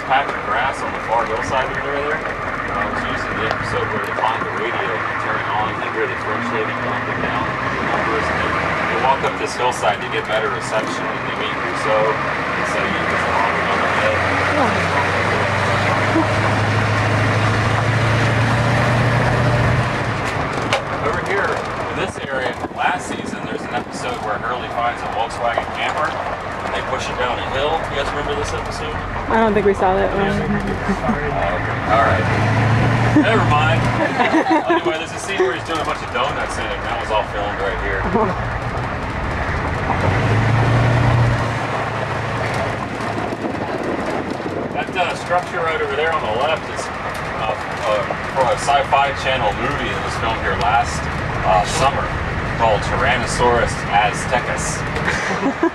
patch of grass on the far hillside over there. I was using the episode where they find the radio and turn it on and hear the thrush lady up and down the numbers. And they walk up this hillside to get better reception and they meet Rousseau. And so you get the long on the head. Over here, in this area, last season, there's an episode where Hurley finds a Volkswagen camper and they push it down a hill. You guys remember this episode? I don't think we saw that one. Alright. Never mind. Anyway, there's a scene where he's doing a bunch of donuts in it, and that was all filmed right here. That structure right over there on the left is for a sci-fi channel movie that was filmed here last summer called Tyrannosaurus Aztecus.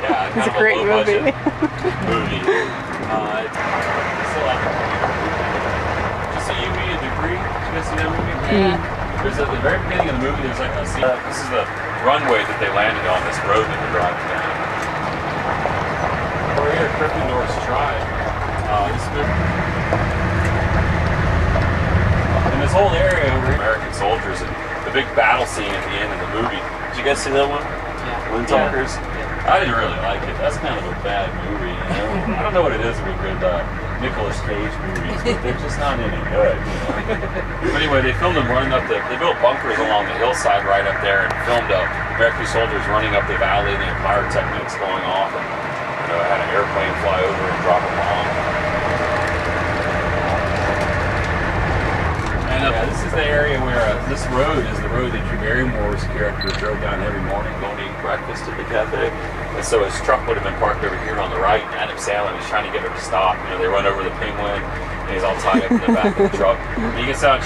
Yeah, it's a great movie. Just a UV and debris. Did you guys see that movie? Yeah. There's at the very beginning of the movie, there's like a scene. This is the runway that they landed on, this road that they're driving down. Over here, Gryffindor's Tribe. In this whole area over here, American soldiers and the big battle scene at the end of the movie. Did you guys see that one? Yeah. Wind Talkers? Yeah. I didn't really like it. That's kind of a bad movie, you know? I don't know what it is with good Nicolas Cage movies, but they're just not any good, you know? But anyway, they filmed them running up they built bunkers along the hillside right up there and filmed American soldiers running up the valley and the pyrotechnics going off and had an airplane fly over and drop a bomb. And this is the area where this road is the road that Drew Barrymore's character drove down every morning going to eat breakfast at the cafe. And so his truck would have been parked over here on the right, and Adam Sandler was trying to get her to stop. You know, they run over the penguin, and he's all tied up in the back of the truck. And she gets out and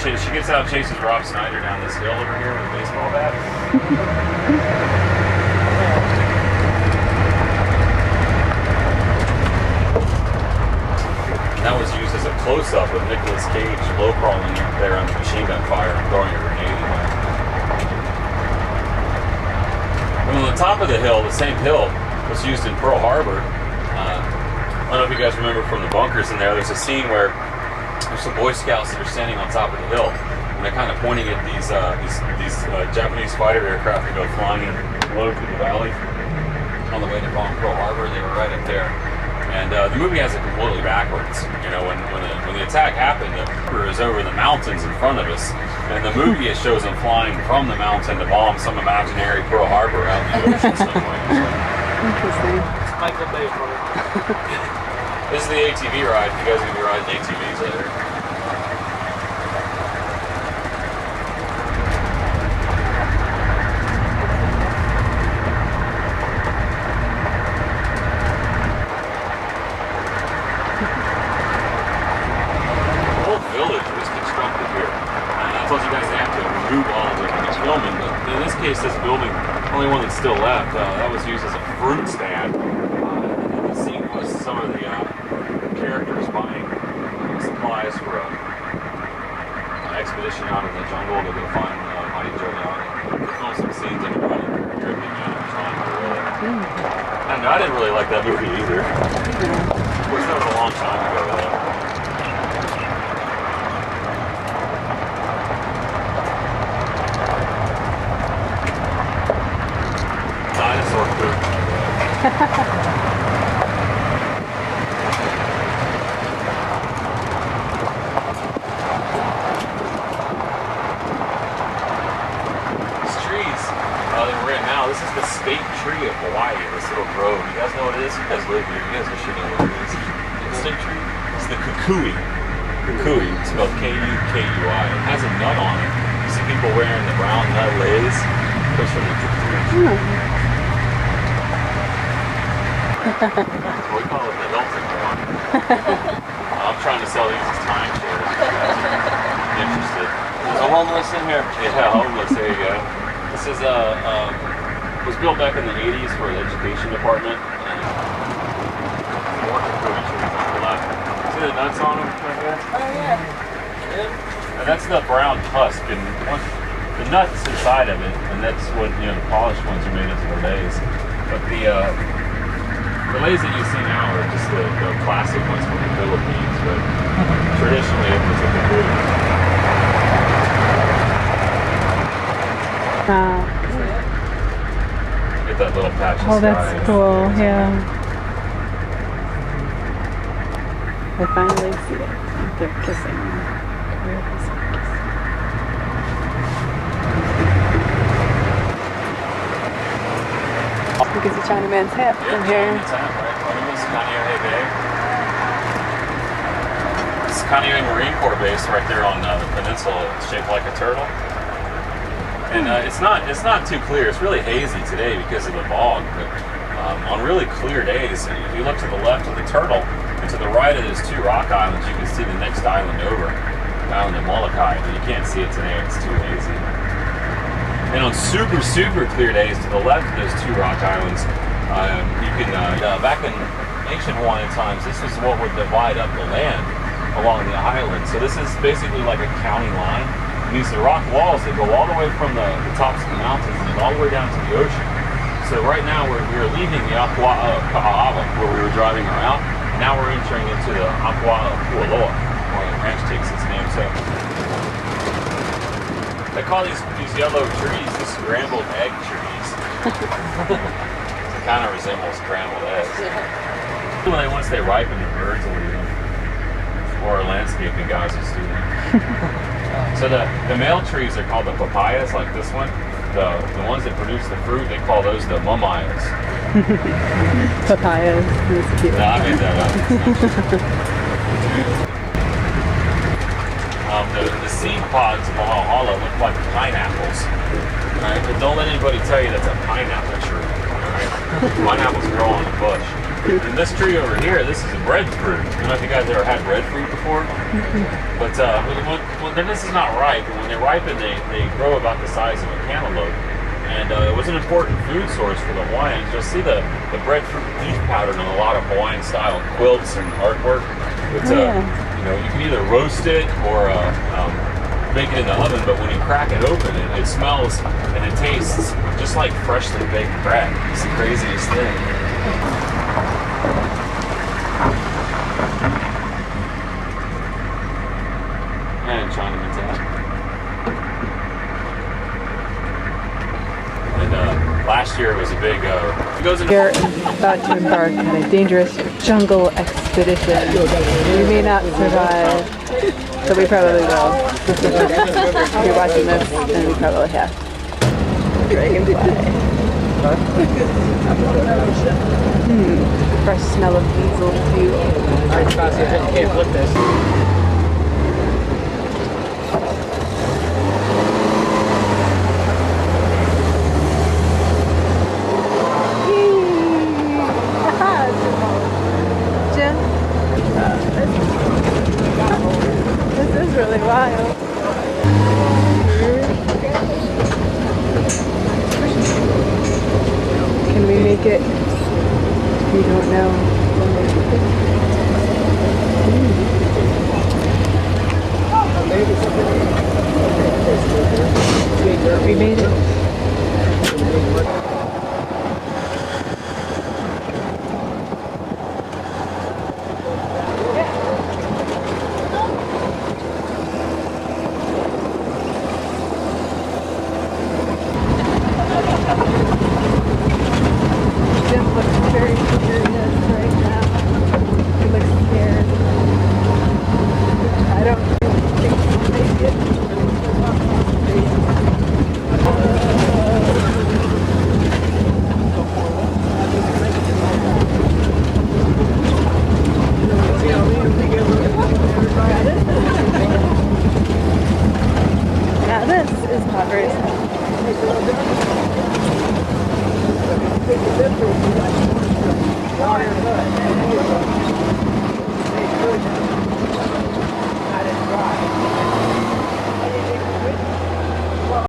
chases Rob Schneider down this hill over here with a baseball bat. And that was used as a close-up of Nicolas Cage low-crawling up there under machine gun fire and throwing a grenade away. And on the top of the hill, the same hill, was used in Pearl Harbor. I don't know if you guys remember from the bunkers in there's a scene where there's some Boy Scouts that are standing on top of the hill, and they're kind of pointing at these Japanese fighter aircraft that go flying low through the valley on the way to Pearl Harbor. They were right up there. And the movie has it completely backwards. You know, when the attack happened, the river is over the mountains in front of us, and the movie it shows them flying from the mountain to bomb some imaginary Pearl Harbor out in the ocean somewhere. Interesting. It's Michael Bay for it. This is the ATV ride. You guys are gonna be riding ATVs later. In this case, this building, only one that's still left, that was used as a fruit stand. And the scene was some of the characters buying supplies for an expedition out in the jungle to go find Mighty Joe Young. They filmed some scenes of it running through here, trying to I didn't really like that movie either. Of course, that was a long time ago, though. This is the state tree of Hawaii, this little grove. You guys know what it is? You guys live here. You guys should know what it is. The state tree? It's the kukui. Kukui. It's spelled K-U-K-U-I. It has a nut on it. You see people wearing the brown nut lays? It comes from the kukui tree. We call it the Hilton one. I'm trying to sell these as timeshares. Interested. There's a homeless in here. Yeah, homeless. There you go. This is was built back in the 80s for the education department. More kukui trees on the left. See the nuts on them right there? Oh yeah. And that's the brown husk, and the nuts inside of it, and that's what the polished ones are made into the lays. But the fillets that you see now are just the classic ones from the Philippines, but traditionally it was in the food. Wow. Get that little patch of Oh, sky. that's cool. Yeah. I finally see it. They're kissing. They're kissing. You can see Chinaman's hip Yeah, from here. Chinaman's Hat, right? One of them is Kaneohe Bay. It's Kaneohe Marine Corps base right there on the peninsula. It's shaped like a turtle. And it's not too clear. It's really hazy today because of the fog. But on really clear days, if you look to the left of the turtle and to the right of those two rock islands, you can see the next island over, the island of Molokai. But you can't see it today. It's too hazy. And on super clear days, to the left of those two rock islands, you can back in ancient Hawaiian times, this is what would divide up the land along the island. So this is basically like a county line. These are rock walls that go all the way from the tops of the mountains and all the way down to the ocean. So right now we're leaving the Kualoa, where we were driving around, and now we're entering into the Kualoa, where the ranch takes its name. So they call these yellow trees the scrambled egg trees. It kind of resembles scrambled eggs. Once they ripen, the birds will eat them, or our landscaping guys will do them. So the male trees are called the papayas, like this one. The ones that produce the fruit, they call those the mamayas. Papayas. That's cute. No, I made that up. The seed pods of Valhalla look like pineapples. Right? But don't let anybody tell you that's a pineapple tree. Right? Pineapples grow on the bush. And this tree over here, this is a breadfruit. I don't know if you guys ever had breadfruit before. But then this is not ripe. But when they ripen, they grow about the size of a cantaloupe. And it was an important food source for the Hawaiians. You'll see the breadfruit leaf pattern on a lot of Hawaiian style quilts and artwork. But, you know, you can either roast it or make it in the oven, but when you crack it open, it smells and it tastes just like freshly baked bread. It's the craziest thing. And Chinaman's Hat. And last year it was a big, it goes into... We're about to embark on a dangerous jungle expedition. We may not survive, but we probably will. If you're watching this, then we probably have. Dragonfly. Fresh smell of diesel fuel. Alright, Sebastian, you can't flip this. Jim? This is really wild. Can we make it? We don't know.